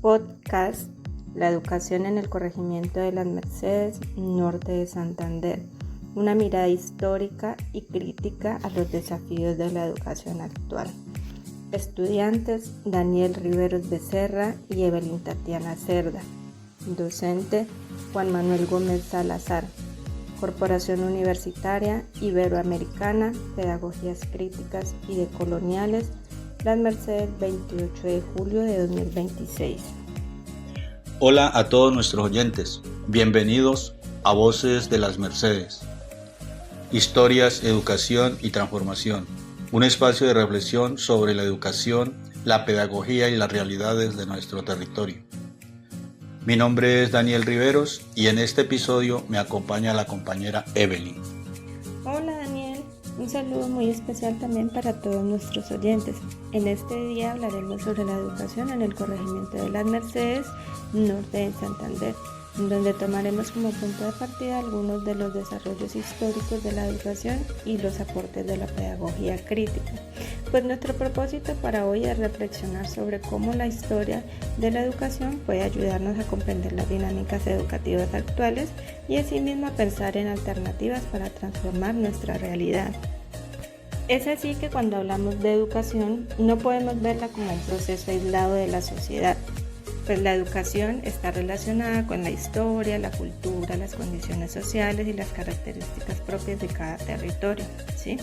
podcast La educación en el corregimiento de Las Mercedes, norte de Santander. Una mirada histórica y crítica a los desafíos de la educación actual. Estudiantes: Daniel Riveros Becerra y Evelyn Tatiana Cerda. Docente: Juan Manuel Gómez Salazar. Corporación Universitaria Iberoamericana, Pedagogías Críticas y Decoloniales, Las Mercedes, 28 de julio de 2026. Hola a todos nuestros oyentes, bienvenidos a Voces de Las Mercedes. Historias, educación y transformación, un espacio de reflexión sobre la educación, la pedagogía y las realidades de nuestro territorio. Mi nombre es Daniel Riveros y en este episodio me acompaña la compañera Evelyn. Hola Daniel, un saludo muy especial también para todos nuestros oyentes. En este día hablaremos sobre la educación en el corregimiento de Las Mercedes, norte de Santander, donde tomaremos como punto de partida algunos de los desarrollos históricos de la educación y los aportes de la pedagogía crítica. Pues nuestro propósito para hoy es reflexionar sobre cómo la historia de la educación puede ayudarnos a comprender las dinámicas educativas actuales y asimismo a pensar en alternativas para transformar nuestra realidad. Es así que cuando hablamos de educación no podemos verla como un proceso aislado de la sociedad, pues la educación está relacionada con la historia, la cultura, las condiciones sociales y las características propias de cada territorio, ¿sí?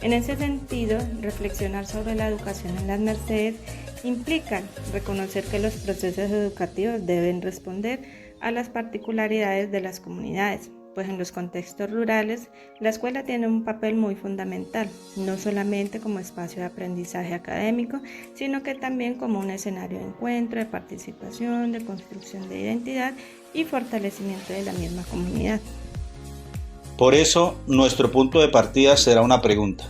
En ese sentido, reflexionar sobre la educación en Las Mercedes implica reconocer que los procesos educativos deben responder a las particularidades de las comunidades, pues en los contextos rurales la escuela tiene un papel muy fundamental, no solamente como espacio de aprendizaje académico, sino que también como un escenario de encuentro, de participación, de construcción de identidad y fortalecimiento de la misma comunidad. Por eso, nuestro punto de partida será una pregunta.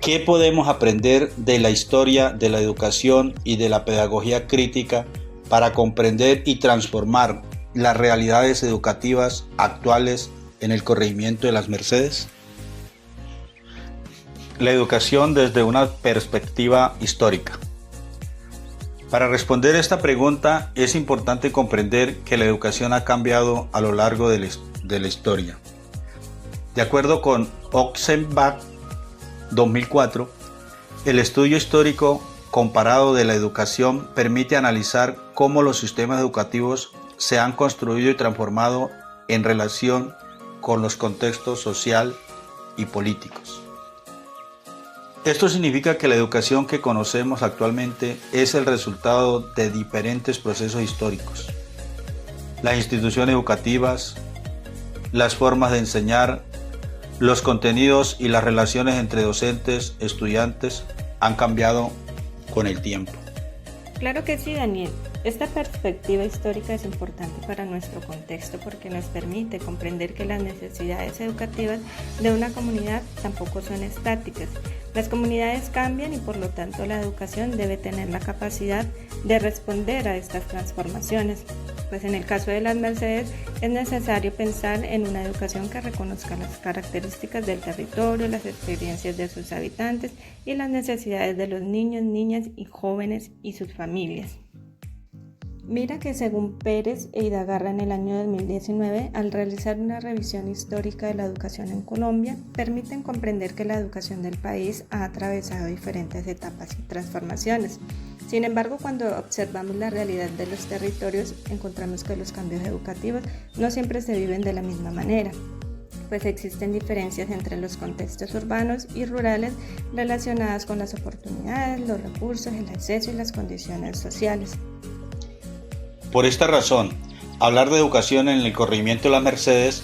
¿Qué podemos aprender de la historia de la educación y de la pedagogía crítica para comprender y transformar las realidades educativas actuales en el corregimiento de Las Mercedes? La educación desde una perspectiva histórica. Para responder esta pregunta es importante comprender que la educación ha cambiado a lo largo de la historia. De acuerdo con Ochsenbach 2004, el estudio histórico comparado de la educación permite analizar cómo los sistemas educativos se han construido y transformado en relación con los contextos social y políticos. Esto significa que la educación que conocemos actualmente es el resultado de diferentes procesos históricos. Las instituciones educativas, las formas de enseñar, los contenidos y las relaciones entre docentes, estudiantes han cambiado con el tiempo. Claro que sí, Daniel. Esta perspectiva histórica es importante para nuestro contexto porque nos permite comprender que las necesidades educativas de una comunidad tampoco son estáticas. Las comunidades cambian y por lo tanto la educación debe tener la capacidad de responder a estas transformaciones. Pues en el caso de Las Mercedes es necesario pensar en una educación que reconozca las características del territorio, las experiencias de sus habitantes y las necesidades de los niños, niñas y jóvenes y sus familias. Mira que según Pérez e Idagarra en el año 2019, al realizar una revisión histórica de la educación en Colombia, permiten comprender que la educación del país ha atravesado diferentes etapas y transformaciones. Sin embargo, cuando observamos la realidad de los territorios, encontramos que los cambios educativos no siempre se viven de la misma manera, pues existen diferencias entre los contextos urbanos y rurales relacionadas con las oportunidades, los recursos, el acceso y las condiciones sociales. Por esta razón, hablar de educación en el corregimiento de Las Mercedes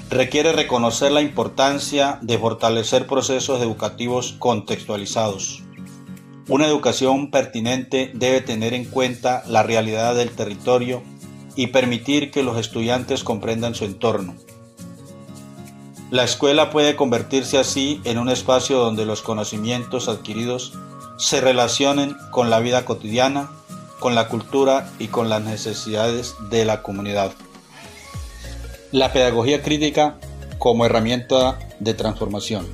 requiere reconocer la importancia de fortalecer procesos educativos contextualizados. Una educación pertinente debe tener en cuenta la realidad del territorio y permitir que los estudiantes comprendan su entorno. La escuela puede convertirse así en un espacio donde los conocimientos adquiridos se relacionen con la vida cotidiana, con la cultura y con las necesidades de la comunidad. La pedagogía crítica como herramienta de transformación.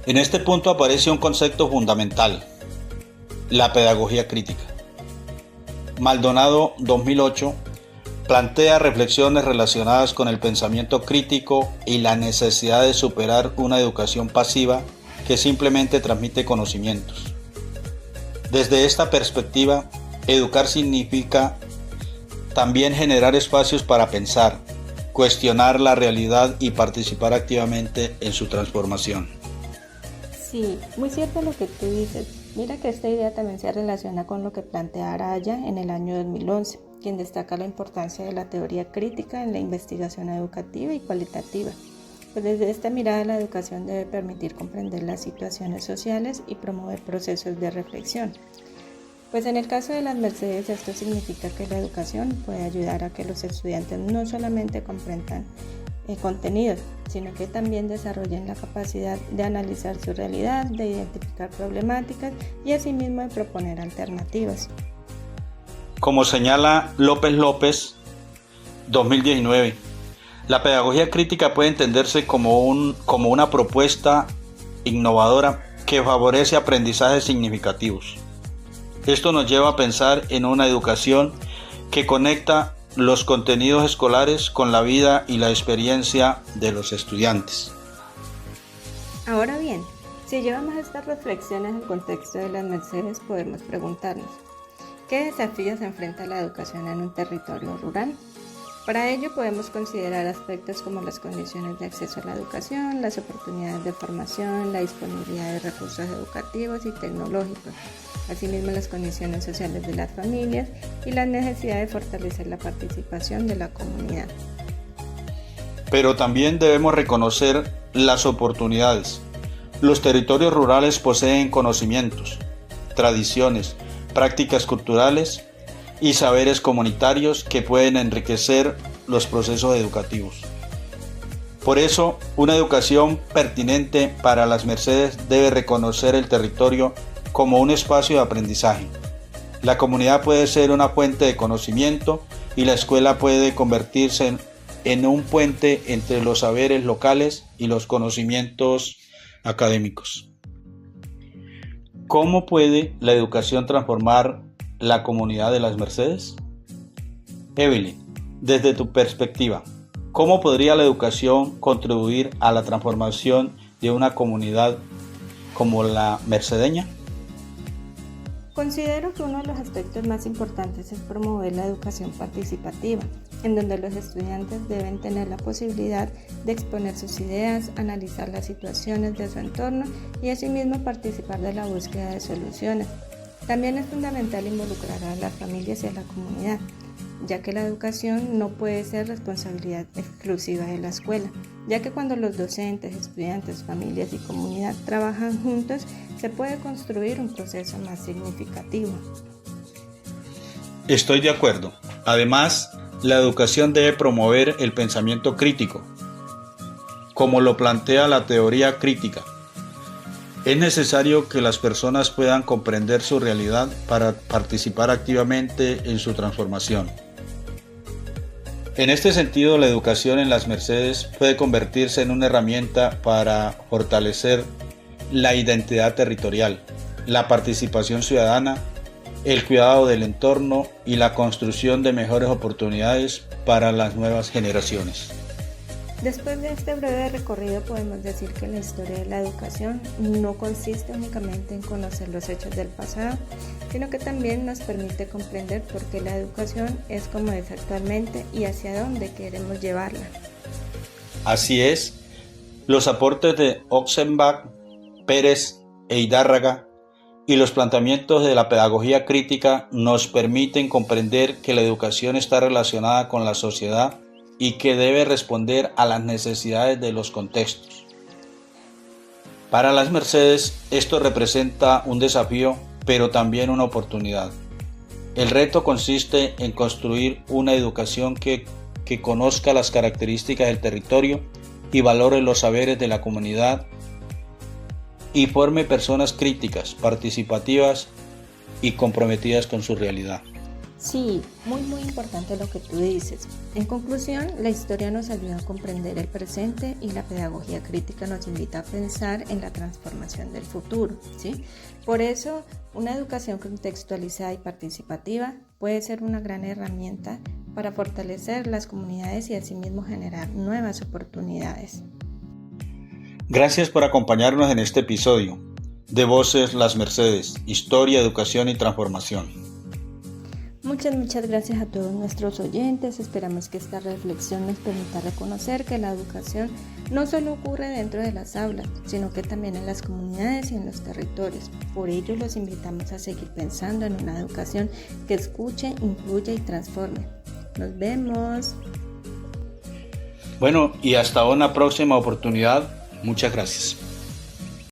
En este punto aparece un concepto fundamental: la pedagogía crítica. Maldonado 2008 plantea reflexiones relacionadas con el pensamiento crítico y la necesidad de superar una educación pasiva que simplemente transmite conocimientos. Desde esta perspectiva, educar significa también generar espacios para pensar, cuestionar la realidad y participar activamente en su transformación. Sí, muy cierto lo que tú dices. Mira que esta idea también se relaciona con lo que plantea Araya en el año 2011, quien destaca la importancia de la teoría crítica en la investigación educativa y cualitativa. Pues desde esta mirada la educación debe permitir comprender las situaciones sociales y promover procesos de reflexión. Pues en el caso de las Mercedes esto significa que la educación puede ayudar a que los estudiantes no solamente comprendan contenidos, sino que también desarrollen la capacidad de analizar su realidad, de identificar problemáticas y asimismo de proponer alternativas. Como señala López López, 2019, la pedagogía crítica puede entenderse como una propuesta innovadora que favorece aprendizajes significativos. Esto nos lleva a pensar en una educación que conecta los contenidos escolares con la vida y la experiencia de los estudiantes. Ahora bien, si llevamos estas reflexiones al contexto de las Mercedes, podemos preguntarnos, ¿qué desafíos enfrenta la educación en un territorio rural? Para ello podemos considerar aspectos como las condiciones de acceso a la educación, las oportunidades de formación, la disponibilidad de recursos educativos y tecnológicos, asimismo las condiciones sociales de las familias y la necesidad de fortalecer la participación de la comunidad. Pero también debemos reconocer las oportunidades. Los territorios rurales poseen conocimientos, tradiciones, prácticas culturales y saberes comunitarios que pueden enriquecer los procesos educativos. Por eso, una educación pertinente para las Mercedes debe reconocer el territorio como un espacio de aprendizaje. La comunidad puede ser una fuente de conocimiento y la escuela puede convertirse en un puente entre los saberes locales y los conocimientos académicos. ¿Cómo puede la educación transformar la comunidad de las Mercedes? Evelyn, desde tu perspectiva, ¿cómo podría la educación contribuir a la transformación de una comunidad como la mercedeña? Considero que uno de los aspectos más importantes es promover la educación participativa, en donde los estudiantes deben tener la posibilidad de exponer sus ideas, analizar las situaciones de su entorno y asimismo participar de la búsqueda de soluciones. También es fundamental involucrar a las familias y a la comunidad, ya que la educación no puede ser responsabilidad exclusiva de la escuela, ya que cuando los docentes, estudiantes, familias y comunidad trabajan juntos, se puede construir un proceso más significativo. Estoy de acuerdo. Además, la educación debe promover el pensamiento crítico, como lo plantea la teoría crítica. Es necesario que las personas puedan comprender su realidad para participar activamente en su transformación. En este sentido, la educación en las Mercedes puede convertirse en una herramienta para fortalecer la identidad territorial, la participación ciudadana, el cuidado del entorno y la construcción de mejores oportunidades para las nuevas generaciones. Después de este breve recorrido podemos decir que la historia de la educación no consiste únicamente en conocer los hechos del pasado, sino que también nos permite comprender por qué la educación es como es actualmente y hacia dónde queremos llevarla. Así es, los aportes de Ochsenbach, Pérez e Hidárraga y los planteamientos de la pedagogía crítica nos permiten comprender que la educación está relacionada con la sociedad y que debe responder a las necesidades de los contextos. Para las Mercedes, esto representa un desafío, pero también una oportunidad. El reto consiste en construir una educación que conozca las características del territorio y valore los saberes de la comunidad y forme personas críticas, participativas y comprometidas con su realidad. Sí, muy importante lo que tú dices. En conclusión, la historia nos ayuda a comprender el presente y la pedagogía crítica nos invita a pensar en la transformación del futuro, ¿sí? Por eso, una educación contextualizada y participativa puede ser una gran herramienta para fortalecer las comunidades y asimismo generar nuevas oportunidades. Gracias por acompañarnos en este episodio de Voces Las Mercedes, Historia, Educación y Transformación. Muchas gracias a todos nuestros oyentes. Esperamos que esta reflexión nos permita reconocer que la educación no solo ocurre dentro de las aulas, sino que también en las comunidades y en los territorios. Por ello los invitamos a seguir pensando en una educación que escuche, incluya y transforme. Nos vemos. Bueno, y hasta una próxima oportunidad. Muchas gracias.